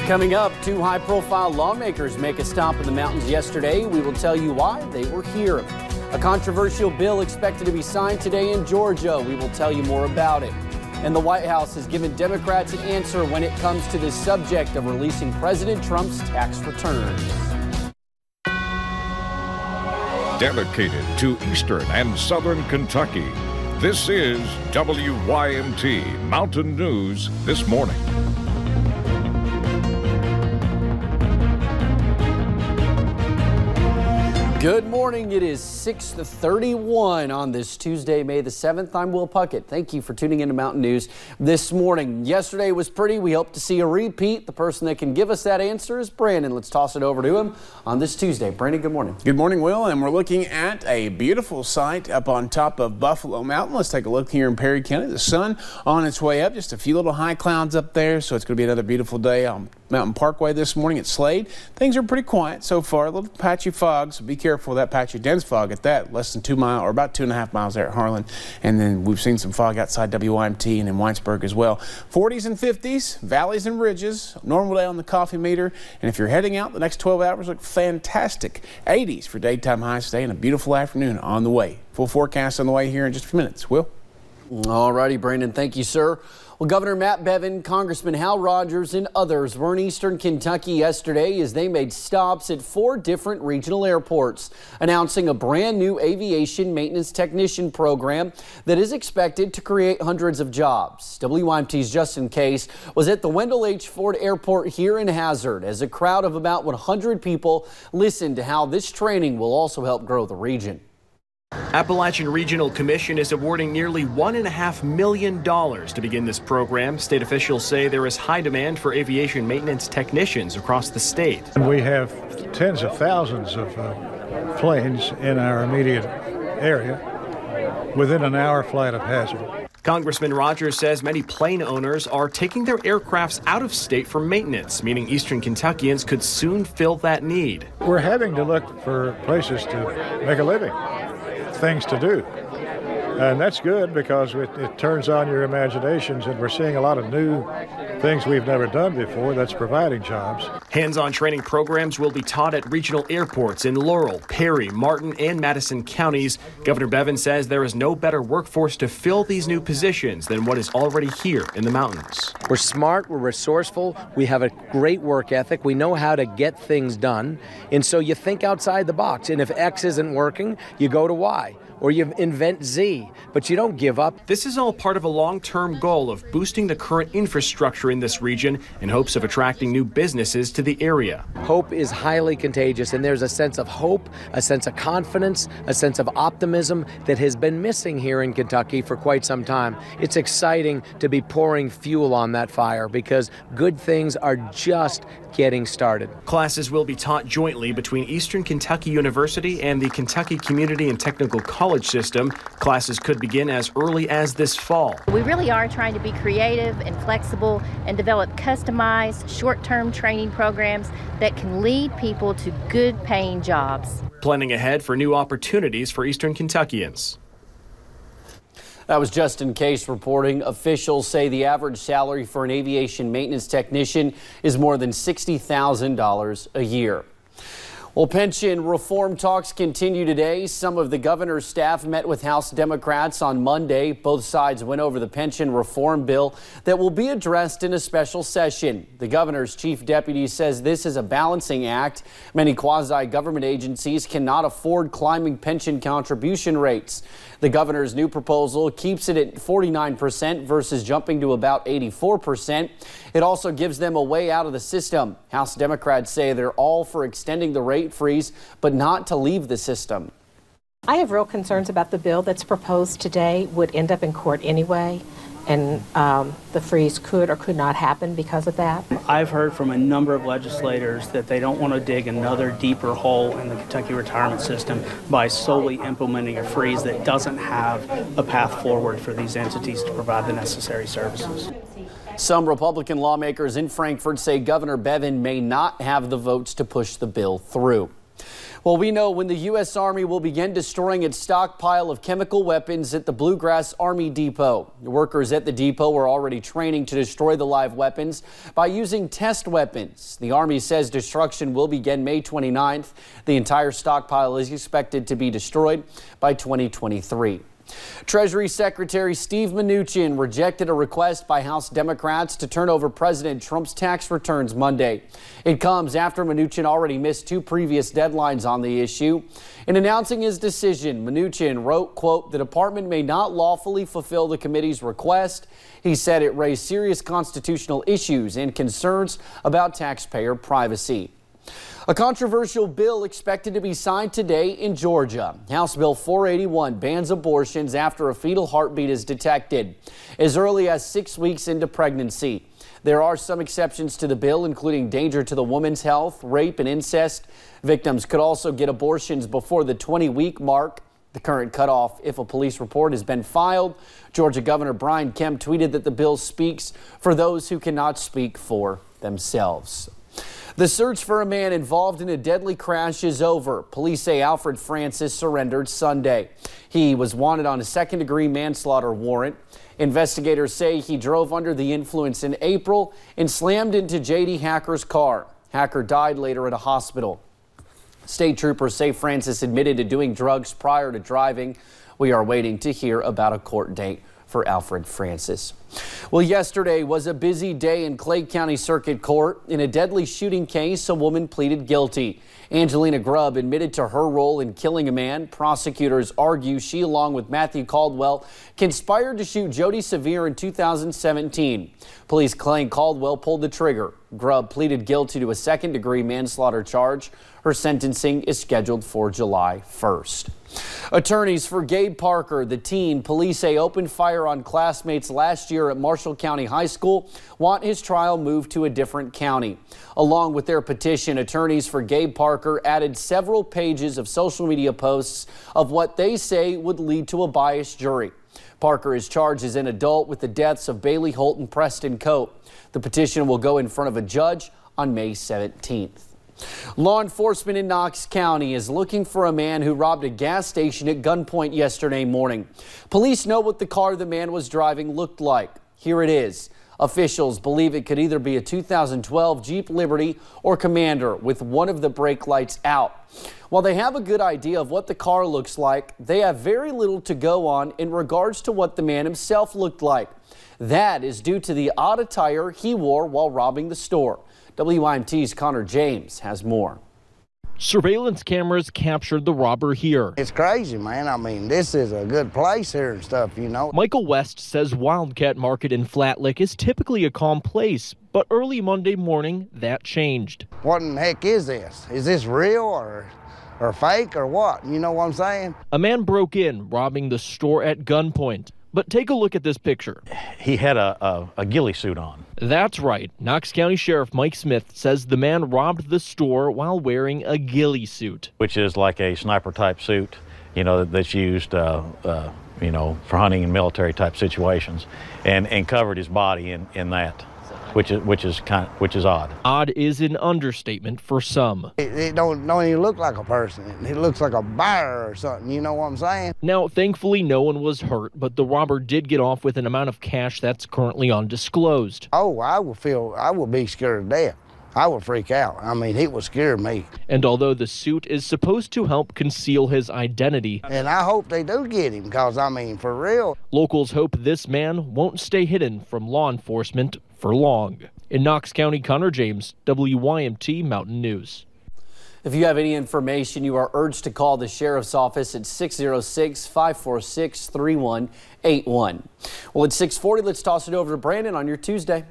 Coming up, two high-profile lawmakers make a stop in the mountains yesterday. We will tell you why they were here. A controversial bill expected to be signed today in Georgia. We will tell you more about it. And the White House has given Democrats an answer when it comes to this subject of releasing President Trump's tax returns. Dedicated to Eastern and Southern Kentucky, this is WYMT Mountain News This Morning. Good morning. It is 6:31 on this Tuesday, May the 7th. I'm Will Puckett. Thank you for tuning into Mountain News this morning. Yesterday was pretty. We hope to see a repeat. The person that can give us that answer is Brandon. Let's toss it over to him on this Tuesday. Brandon, good morning. Good morning, Will. And we're looking at a beautiful sight up on top of Buffalo Mountain. Let's take a look here in Perry County. The sun on its way up. Just a few little high clouds up there. So it's going to be another beautiful day on Mountain Parkway this morning at Slade. Things are pretty quiet so far. A little patchy fog, so be careful of that patchy dense fog at that. Less than 2 miles, or about 2.5 miles there at Harlan. And then we've seen some fog outside WYMT and in Whitesburg as well. 40s and 50s, valleys and ridges. Normal day on the coffee meter. And if you're heading out, the next 12 hours look fantastic. 80s for daytime highs today and a beautiful afternoon on the way. Full forecast on the way here in just a few minutes. Will? All righty, Brandon. Thank you, sir. Well, Governor Matt Bevin, Congressman Hal Rogers, and others were in Eastern Kentucky yesterday as they made stops at 4 different regional airports, announcing a brand new aviation maintenance technician program that is expected to create hundreds of jobs. WYMT's Justin Case was at the Wendell H. Ford Airport here in Hazard as a crowd of about 100 people listened to how this training will also help grow the region. Appalachian Regional Commission is awarding nearly $1.5 million to begin this program. State officials say there is high demand for aviation maintenance technicians across the state. We have tens of thousands of planes in our immediate area within an hour flight of Hazard. Congressman Rogers says many plane owners are taking their aircrafts out of state for maintenance, meaning Eastern Kentuckians could soon fill that need. We're having to look for places to make a living. Things to do, and that's good because it turns on your imaginations, and we're seeing a lot of new things we've never done before that's providing jobs. Hands-on training programs will be taught at regional airports in Laurel, Perry, Martin, and Madison counties. Governor Bevin says there is no better workforce to fill these new positions than what is already here in the mountains. We're smart, we're resourceful, we have a great work ethic, we know how to get things done, and so you think outside the box, and if X isn't working, you go to Y. Or you invent Z, but you don't give up. This is all part of a long-term goal of boosting the current infrastructure in this region in hopes of attracting new businesses to the area. Hope is highly contagious, and there's a sense of hope, a sense of confidence, a sense of optimism that has been missing here in Kentucky for quite some time. It's exciting to be pouring fuel on that fire because good things are just getting started. Classes will be taught jointly between Eastern Kentucky University and the Kentucky Community and Technical College System. Classes could begin as early as this fall. We really are trying to be creative and flexible and develop customized short-term training programs that can lead people to good paying jobs. Planning ahead for new opportunities for Eastern Kentuckians. That was Justin Case reporting. Officials say the average salary for an aviation maintenance technician is more than $60,000 a year. Well, pension reform talks continue today. Some of the governor's staff met with House Democrats on Monday. Both sides went over the pension reform bill that will be addressed in a special session. The governor's chief deputy says this is a balancing act. Many quasi-government agencies cannot afford climbing pension contribution rates. The governor's new proposal keeps it at 49% versus jumping to about 84%. It also gives them a way out of the system. House Democrats say they're all for extending the rate freeze, but not to leave the system. I have real concerns about the bill that's proposed today would end up in court anyway, and the freeze could or could not happen because of that. I've heard from a number of legislators that they don't want to dig another deeper hole in the Kentucky retirement system by solely implementing a freeze that doesn't have a path forward for these entities to provide the necessary services. Some Republican lawmakers in Frankfort say Governor Bevin may not have the votes to push the bill through. Well, we know when the U.S. Army will begin destroying its stockpile of chemical weapons at the Bluegrass Army Depot. The workers at the depot are already training to destroy the live weapons by using test weapons. The Army says destruction will begin May 29th. The entire stockpile is expected to be destroyed by 2023. Treasury Secretary Steve Mnuchin rejected a request by House Democrats to turn over President Trump's tax returns Monday. It comes after Mnuchin already missed two previous deadlines on the issue. In announcing his decision, Mnuchin wrote, quote, "The department may not lawfully fulfill the committee's request." He said it raised serious constitutional issues and concerns about taxpayer privacy. A controversial bill expected to be signed today in Georgia. House Bill 481 bans abortions after a fetal heartbeat is detected as early as 6 weeks into pregnancy. There are some exceptions to the bill, including danger to the woman's health, rape, and incest. Victims could also get abortions before the 20-week mark, the current cutoff if a police report has been filed. Georgia Governor Brian Kemp tweeted that the bill speaks for those who cannot speak for themselves. The search for a man involved in a deadly crash is over. Police say Alfred Francis surrendered Sunday. He was wanted on a second-degree manslaughter warrant. Investigators say he drove under the influence in April and slammed into J.D. Hacker's car. Hacker died later at a hospital. State troopers say Francis admitted to doing drugs prior to driving. We are waiting to hear about a court date for Alfred Francis. Well, yesterday was a busy day in Clay County Circuit Court. In a deadly shooting case, a woman pleaded guilty. Angelina Grubb admitted to her role in killing a man. Prosecutors argue she, along with Matthew Caldwell, conspired to shoot Jody Severe in 2017. Police claim Caldwell pulled the trigger. Grubb pleaded guilty to a second-degree manslaughter charge. Her sentencing is scheduled for July 1st. Attorneys for Gabe Parker, the teen police say opened fire on classmates last year at Marshall County High School, want his trial moved to a different county. Along with their petition, attorneys for Gabe Parker added several pages of social media posts of what they say would lead to a biased jury. Parker is charged as an adult with the deaths of Bailey Holt and Preston Cope. The petition will go in front of a judge on May 17th. Law enforcement in Knox County is looking for a man who robbed a gas station at gunpoint yesterday morning. Police know what the car the man was driving looked like. Here it is. Officials believe it could either be a 2012 Jeep Liberty or Commander with one of the brake lights out. While they have a good idea of what the car looks like, they have very little to go on in regards to what the man himself looked like. That is due to the odd attire he wore while robbing the store. WYMT's Connor James has more. Surveillance cameras captured the robber here. It's crazy, man. I mean, this is a good place here and stuff, you know. Michael West says Wildcat Market in Flat Lick is typically a calm place, but early Monday morning, that changed. What in the heck is this? Is this real or fake or what? You know what I'm saying? A man broke in, robbing the store at gunpoint. But take a look at this picture. He had a ghillie suit on. That's right. Knox County Sheriff Mike Smith says the man robbed the store while wearing a ghillie suit. Which is like a sniper-type suit, you know, that's used, you know, for hunting and military-type situations, and covered his body in that. Which is odd. Odd is an understatement for some. It don't even look like a person. It looks like a bear or something. You know what I'm saying? Now, thankfully, no one was hurt, but the robber did get off with an amount of cash that's currently undisclosed. Oh, I would be scared to death. I would freak out. I mean, it would scare me. And although the suit is supposed to help conceal his identity. And I hope they do get him, because, I mean, for real. Locals hope this man won't stay hidden from law enforcement for long. In Knox County, Connor James, WYMT Mountain News. If you have any information, you are urged to call the Sheriff's Office at 606-546-3181. Well, it's 6:40. Let's toss it over to Brandon on your Tuesday.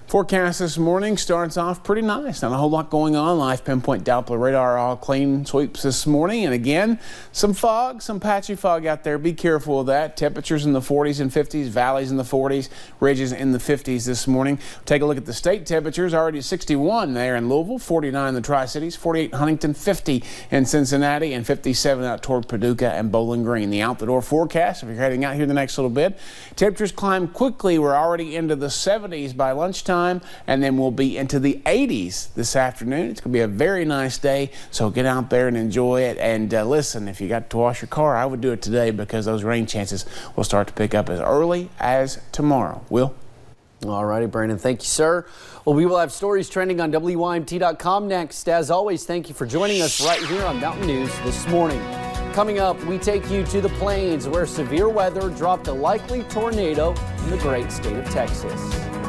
Forecast this morning starts off pretty nice. Not a whole lot going on. Live pinpoint Doppler radar all clean sweeps this morning. And again, some fog, some patchy fog out there. Be careful of that. Temperatures in the 40s and 50s, valleys in the 40s, ridges in the 50s this morning. Take a look at the state temperatures. Already 61 there in Louisville, 49 in the Tri-Cities, 48 Huntington, 50 in Cincinnati, and 57 out toward Paducah and Bowling Green. The out-the-door forecast, if you're heading out here the next little bit, temperatures climb quickly. We're already into the 70s by lunchtime. time, and then we'll be into the 80s this afternoon. It's going to be a very nice day, so get out there and enjoy it. And listen, if you got to wash your car, I would do it today because those rain chances will start to pick up as early as tomorrow. Will? All righty, Brandon. Thank you, sir. Well, we will have stories trending on WYMT.com next. As always, thank you for joining us right here on Mountain News this morning. Coming up, we take you to the plains where severe weather dropped a likely tornado in the great state of Texas.